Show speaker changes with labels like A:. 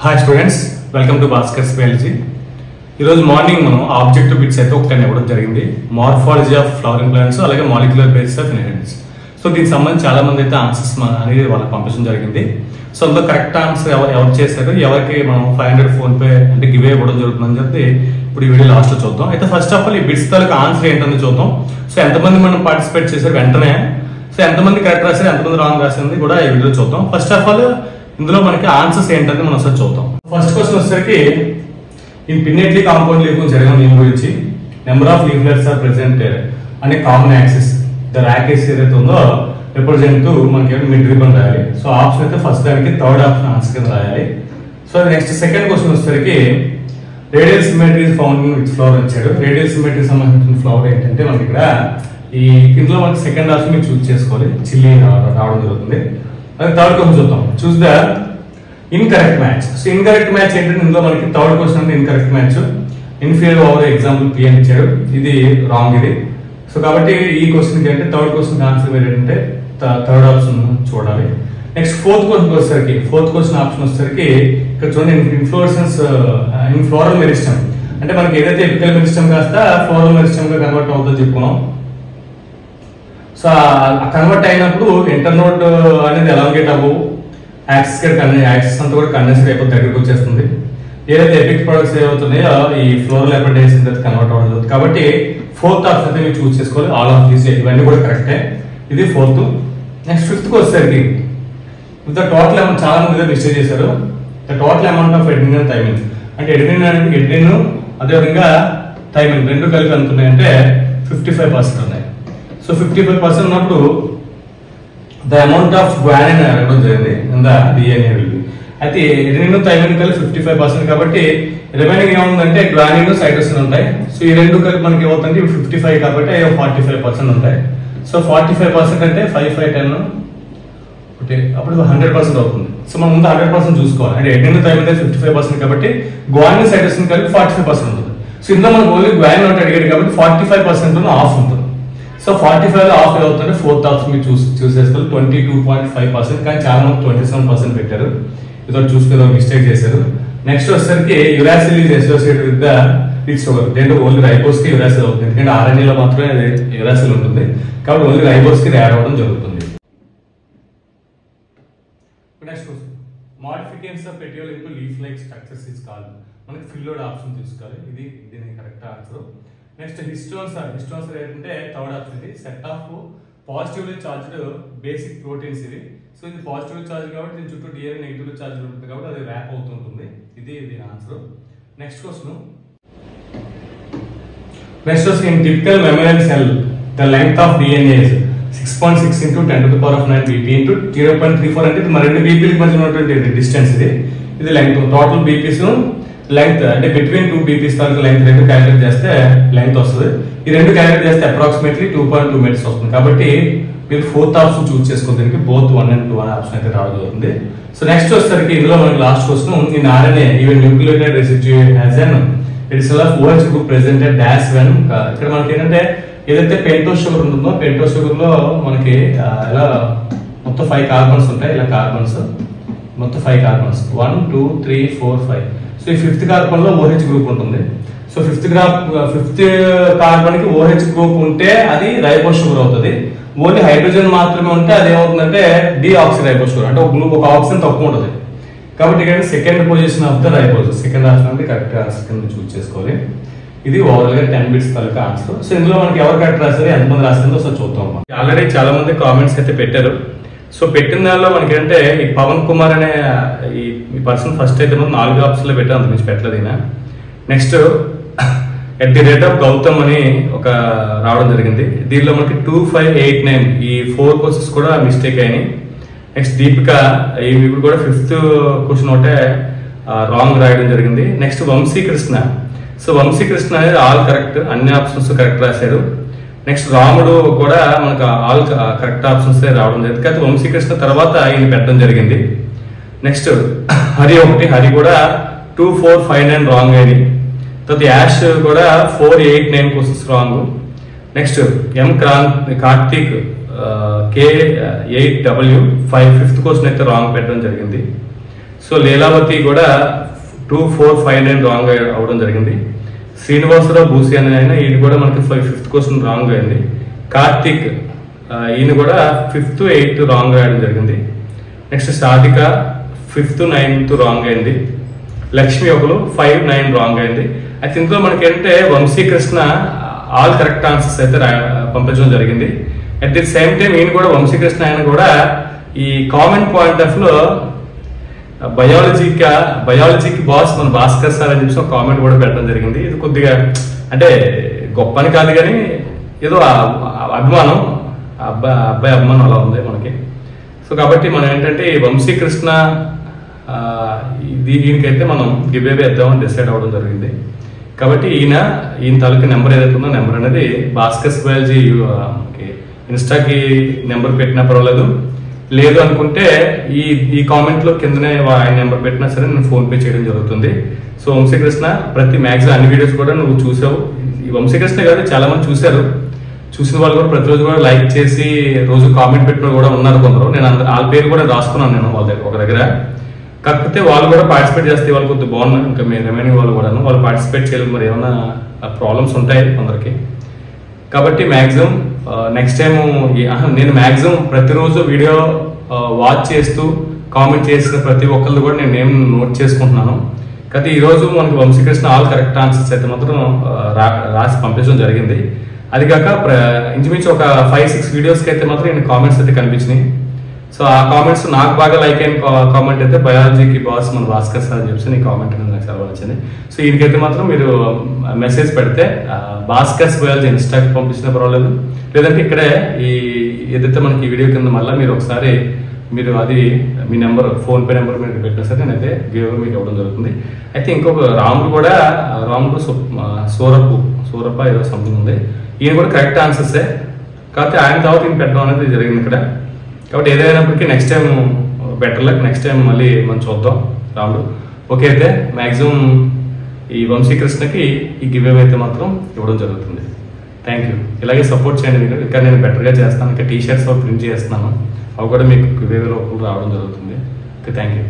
A: Hi students, welcome to Bhaskar's biology. ఈరోజు morning మనం objective bits అయితే ఒకటి ఇవ్వడం జరిగింది. మార్ఫాలజీ ఆఫ్ ఫ్లవరింగ్ ప్లాంట్స్, అలాగే molecular basis of inheritance. So దీనికి సంబంధించి చాలా మంది అయితే ఆన్సర్స్ అనేది వాళ్ళకి పంపించడం జరిగింది. సో అందులో కరెక్ట్ ఆన్సర్ ఎవరు చేశారు, ఎవరికి మనం 500 ఫోన్పే అంటే గివ్ ఇవ్వడం జరుగుతుందని చెప్పి ఇప్పుడు ఈ వీడియో లాస్ట్లో చూద్దాం. అయితే ఫస్ట్ ఆఫ్ ఆల్ ఈ బిట్స్ తాలూకు ఆన్సర్ ఏంటని చూద్దాం. సో ఎంతమంది మనం పార్టిసిపేట్ చేశారు వెంటనే, సో ఎంతమంది కరెక్ట్ రాశారు, ఎంతమంది రాంగ్ రాసింది కూడా ఈ వీడియో చూద్దాం. ఫస్ట్ ఆఫ్ ఆల్ ఇందులో మనకి ఆన్సర్స్ ఏంటంటే మనం ఒకసారి చూద్దాం. ఫస్ట్ క్వశ్చన్ వచ్చేసరికి ఇన్ పిన్నెట్లీ కాంపౌండ్ లీఫ్ జరిగిన దీని గురించి number of leaflets are present అనే కామన్ యాక్సిస్ ద ర్యాకెస్ ఏదైతే ఉందో రిప్రజెంట్ మనకి మిడ్ రిబన్ రాయాలి. సో ఆప్షన్ అయితే ఫస్ట్ దానికి, థర్డ్ ఆప్షన్ ఆన్సర్ కింద రాయాలి. సో నెక్స్ట్ సెకండ్ క్వశ్చన్ వచ్చేసరికి radial symmetry found in which flower వచ్చాడు. రేడియల్ సిమెట్రీ సంబంధించిన ఫ్లవర్ ఏంటంటే మనకి ఇక్కడ ఈ కిందలో మనకి సెకండ్ ఆప్షన్ మీరు చూస్ చేసుకోవాలి, చిల్లీ రావడం జరుగుతుంది. అదే థర్డ్ క్వశ్చన్ చూద్దాం. Choose the incorrect match. So incorrect match ఏంటంటే ఇందులో మనకి థర్డ్ క్వశ్చన్ అంటే incorrect match inferior over example P అని ఇచ్చారు, ఇది రాంగ్ ఇది. సో కాబట్టి ఈ క్వశ్చన్ అంటే థర్డ్ క్వశ్చన్ ఆన్సర్ ఏంటంటే థర్డ్ ఆప్షన్ చూడాలి. నెక్స్ట్ ఫోర్త్ క్వశ్చన్ వచ్చేసరికి ఫోర్త్ క్వశ్చన్ ఆప్షన్ వచ్చేసరికి ఇక్కడ చూడండి, ఇన్ఫ్లోరెసెన్స్ ఇన్ ఫ్లోరల్ మెరిస్టమ్ అంటే మనకి ఏదైతే ఎపికల్ మెరిస్టమ్ కాస్త ఫ్లోరల్ మెరిస్టమ్ గా కన్వర్ట్ అవుతుందో చెప్పుకున్నాం. సో కన్వర్ట్ అయినప్పుడు ఇంటర్నోడ్ అనేది ఎలాంగేట్ అవ్వవు, యాక్సిస్ అంతా కూడా కండెన్స్డ్ అయిపోయి దగ్గరికి వచ్చేస్తుంది. ఏదైతే ఎపిక్ ప్రొడక్ట్స్ ఏవవుతున్నాయో ఈ ఫ్లోరల్ అపెండేజ్ కన్వర్ట్ అవ్వడం జరుగుతుంది. కాబట్టి ఫోర్త్ ఆప్షన్ అయితే మీరు చూస్ చేసుకోవాలి. ఆల్ ఆఫ్ దీస్ ఇవన్నీ కూడా కరెక్టే, ఇది ఫోర్త్. నెక్స్ట్ ఫిఫ్త్ వచ్చేసరికి విత్ ద టోటల్ అమౌంట్, చాలా మంది మిస్టేక్ చేశారు. The total amount of adenine and thymine అంటే ఎడ్రిన్ అదేవిధంగా థైమిన్ రెండు కలిపి ఎంత ఉన్నాయంటే 55% ఉన్నాయి. సో 55% ఉన్నప్పుడు ద అమౌంట్ ఆఫ్ గ్వానిన్ అడగడం జరిగింది in the DNA will be. అయితే ఎడ్రిన్ థైమిన్ కలిపి 55% కాబట్టి రిమైనింగ్ ఏముందంటే గ్వానిన్ సైటోసిన్ ఉంటాయి. సో ఈ రెండు కలిపి మనకి ఏమవుతుంది 55 కాబట్టి 45% ఉంటాయి. సో 45% అంటే 5, 5, 10 ఒకటి అప్పుడు 100% అవుతుంది. సో మనం ముందు 100% చూసుకోవాలి. అంటే ఎడ్రిన్ థైమిన్ 55% కాబట్టి గ్వానిన్ సైటోసిన్ కలిపి 45% ఉంటుంది. సో ఇందులో మనకు ఓన్లీ గ్వానిన్ ఒకటి అడిగాడు కాబట్టి 45% ఆఫ్ ఉంటుంది. సో 45 లో ఆఫ్ అవుతుంది. ఫోర్త్ ఆప్షన్ మీరు చూస్ చేసుకోవాలి 22.5%, కానీ చాలా మంది 27% పెట్టారు. ఇదో చూసుకుని మిస్టేక్ చేశారు. నెక్స్ట్ వచ్చేసరికి uracil is associated with the rich sugar. అంటే ఓన్లీ రైబోస్ కి యురాసిల్ అవుతుంది, ఎందుకంటే ఆర్ఎన్ఏలో మాత్రమే యురాసిల్ ఉంటుంది కాబట్టి ఓన్లీ రైబోస్ కి యాడ్ అవ్వడం జరుగుతుంది. Next question, modifications of petiole into leaf like structures is called. మనకి ఫిల్లోడ్ ఆప్షన్ తీసుకోవాలి, ఇది దీని కరెక్ట్ ఆన్సర్. నెక్స్ట్ హిస్టోన్స్ ఏంటంటే థర్డ్ ఆప్షన్, ఇది set of positively charged basic proteins ఇది. సో ఇది పాజిటివ్ చార్జ్ కాబట్టి దీని చుట్టూ డిఎన్ఏ నెగిటివ్ చార్జ్ ఉంటుంది కాబట్టి అది ర్యాప్ అవుతుంటుంది, ఇది దీని answer. Next question, in typical mammalian cell the length of DNA 6.6 × 10⁹ BP into 0.34 అంటే ఇది మన రెండు బీపీలకు మధ్య ఉన్నటువంటి డిస్టెన్స్ ఇది లెంగ్త్. టోటల్ బీపీస్ లెంగ్త్ అంటే బిట్వీన్ 2 బీపీస్ తాలూకు లెంగ్త్ రెండు క్యాలిక్యులేట్ చేస్తే లెంగ్త్ వస్తుంది. ఈ రెండు క్యాలిక్యులేట్ చేస్తే అప్రాక్సిమేట్లీ 2.2 మీటర్స్ వస్తుంది. కాబట్టి మీరు ఫోర్త్ ఆప్షన్ చూస్ చేసుకోవడానికి బోత్ 1 and 2 అనే ఆప్షన్ అయితే రావడం జరుగుతుంది. సో నెక్స్ట్ వచ్చేసరికి ఇందులో మనకి last question, in RNA even nucleotide residue has an addition of OH group presented dash when. ఇక్కడ మనకి ఏంటంటే ఏదైతే పెంటోస్ షుగర్ ఉంటుందో పెంటోస్ షుగర్ లో మనకి ఇలా మొత్తం 5 కార్బన్స్ ఉంటాయి. ఇలా కార్బన్స్ మొత్తం 5 కార్బన్స్ 1, 2, 3, 4, 5. సో ఈ 5th కార్బన్ లో OH గ్రూప్ ఉంటుంది. సో 5th కార్బన్ కి OH గ్రూప్ ఉంటే అది రైబోస్ షుగర్ అవుతుంది. ఓన్లీ హైడ్రోజన్ మాత్రమే ఉంటే అది ఏమవుతుందంటే డిఆక్సీ రైబోస్ షుగర్, అంటే ఒక ఆక్సిజన్ తక్కువ ఉంటుంది. కాబట్టి ఇక్కడ second position of the ribose, second option అంటే కరెక్ట్ ఆన్సర్ కింద చూస్ చేసుకోవాలి. ఇది ఓవరాల్ గా 10 బిట్స్ తాలూకా ఆన్సర్. సో ఇందులో మనకి ఎవరు కరెక్ట్ రాశారు, ఎంతమంది రాసిందో సో చూద్దాం. ఆల్రెడీ చాలా మంది కామెంట్స్ అయితే పెట్టారు. సో పెట్టిన దానిలో మనకి ఏంటంటే ఈ పవన్ కుమార్ అనే ఈ పర్సన్ ఫస్ట్ అయితే 4 ఆప్షన్లో పెట్టారు, అంత నుంచి పెట్టలేదు ఈయన. నెక్స్ట్ @ గౌతమ్ అని ఒక రావడం జరిగింది. దీనిలో మనకి 2, 5, 8, 9 ఈ 4 క్వశ్చన్స్ కూడా మిస్టేక్ అయినాయి. నెక్స్ట్ దీపిక ఇప్పుడు కూడా 5th క్వశ్చన్ ఒకటే రాంగ్ రాయడం జరిగింది. నెక్స్ట్ వంశీకృష్ణ, సో వంశీకృష్ణ అనేది ఆల్ కరెక్ట్, అన్ని ఆప్షన్స్ కరెక్ట్ రాశారు. నెక్స్ట్ రాముడు కూడా మనకు ఆల్ కరెక్ట్ ఆప్షన్స్ రావడం జరిగింది, కానీ వంశీకృష్ణ తర్వాత ఈయన పెట్టడం జరిగింది. నెక్స్ట్ హరి హరి కూడా 2, 4, 5, 9 రాంగ్ అయింది. తర్వాత యాష్ కూడా 4, 8, 9 questions wrong. Next Karthik K8W 5th question అయితే రాంగ్ పెట్టడం జరిగింది. సో లీలావతి కూడా 2459 రాంగ్ అవడం జరిగింది. శ్రీనివాసరావు భూసి అనే ఆయన ఈయన కూడా మనకి 5th క్వశ్చన్ రాంగ్ అయింది. కార్తిక్ ఈయన కూడా 5th 8th రాంగ్ రాయడం జరిగింది. Next Sadhika 5th 9th wrong అయింది. లక్ష్మి ఒకరు 5 9 రాంగ్ అయింది. అయితే ఇందులో మనకి ఏంటంటే వంశీకృష్ణ ఆల్ కరెక్ట్ ఆన్సర్స్ అయితే పంపించడం జరిగింది. అట్ ది సేమ్ టైం ఈయన కూడా వంశీకృష్ణ ఆయన కూడా ఈ కామన్ పాయింట్ ఆఫ్ లో బయాలజీకి బాస్ మన భాస్కర్ సార్ అని చెప్పి ఒక కామెంట్ కూడా పెట్టడం జరిగింది. ఇది కొద్దిగా అంటే గొప్ప అని కాదు కానీ ఏదో అభిమానం అబ్బాయి అభిమానం అలా ఉంది మనకి. సో కాబట్టి మనం ఏంటంటే ఈ వంశీకృష్ణ దీనికైతే మనం గివ్ అవే ఇద్దామని డిసైడ్ అవ్వడం జరిగింది. కాబట్టి ఈయన తాలూకా నెంబర్ ఏదైతే ఉందో నెంబర్ అనేది భాస్కర్ బయాలజీ ఇన్స్టాకి నెంబర్ పెట్టినా పర్వాలేదు, లేదు అనుకుంటే ఈ కామెంట్ లో కిందనే ఆయన నెంబర్ పెట్టినా సరే నేను ఫోన్ పే చేయడం జరుగుతుంది. సో వంశీకృష్ణ ప్రతి మ్యాక్సిమం అన్ని వీడియోస్ కూడా నువ్వు చూసావు. ఈ వంశీకృష్ణ కాదు చాలా మంది చూశారు, చూసిన వాళ్ళు కూడా ప్రతిరోజు కూడా లైక్ చేసి రోజు కామెంట్ పెట్టిన కూడా ఉన్నారు కొందరు. నేను వాళ్ళ పేరు కూడా రాసుకున్నాను నేను వాళ్ళ దగ్గర ఒక దగ్గర. కాకపోతే వాళ్ళు కూడా పార్టిసిపేట్ చేస్తే వాళ్ళు కొద్దిగా బాగున్నారు. ఇంకా మీ రిమైనింగ్ వాళ్ళు కూడా వాళ్ళు పార్టిసిపేట్ చేయలేదు, మరి ఏమైనా ప్రాబ్లమ్స్ ఉంటాయి కొందరికి. కాబట్టి మ్యాక్సిమం నెక్స్ట్ టైం నేను మ్యాక్సిమం ప్రతిరోజు వీడియో వాచ్ చేస్తూ కామెంట్ చేసిన ప్రతి ఒక్కళ్ళు కూడా నేను నేమ్ నోట్ చేసుకుంటున్నాను. కాబట్టి ఈరోజు మనకి వంశీకృష్ణ ఆల్ కరెక్ట్ ఆన్సర్స్ అయితే మాత్రం రాసి పంపించడం జరిగింది. అది కాక ఇంచుమించు ఒక 5-6 వీడియోస్కి అయితే మాత్రం నేను కామెంట్స్ అయితే కనిపించినాయి. సో ఆ కామెంట్స్ నాకు బాగా లైక్ అయిన కామెంట్ అయితే బయాలజీకి బాస్ మన భాస్కర్ సార్ అని చెప్పి నీ కామెంట్ అనేది నాకు చాలా వచ్చింది. సో దీనికైతే మాత్రం మీరు మెసేజ్ పెడితే భాస్కర్స్ బయాలజీ ఇన్స్టాకి పంపించిన పర్వాలేదు, లేదంటే ఇక్కడే ఏదైతే మనకి ఈ వీడియో కింద మళ్ళీ మీరు ఒకసారి మీరు అది మీ నెంబర్ ఫోన్పే నెంబర్ మీరు పెట్టినా సరే నేనైతే గివ్ మీకు ఇవ్వడం జరుగుతుంది. అయితే ఇంకొక రాముడు సూరప్ప ఏదో సంథింగ్ ఉంది, ఈయన కూడా కరెక్ట్ ఆన్సర్సే. కాకపోతే ఆయన తర్వాత ఈయన పెట్టడం అనేది జరిగింది ఇక్కడ. కాబట్టి ఏదైనప్పటికీ next time better luck, next time మళ్ళీ మనం చూద్దాం రాముడు. ఓకే అయితే మ్యాక్సిమం ఈ వంశీకృష్ణకి ఈ గివ్ అవే అయితే మాత్రం ఇవ్వడం జరుగుతుంది. Thank you. ఇలాగే సపోర్ట్ చేయండి మీరు. ఇంకా నేను బెటర్గా చేస్తాను. ఇంకా టీ షర్ట్స్ ప్రింట్ చేస్తున్నాను, అవి కూడా మీకు గివ్ అవే రూపంలో రావడం జరుగుతుంది. Okay thank you.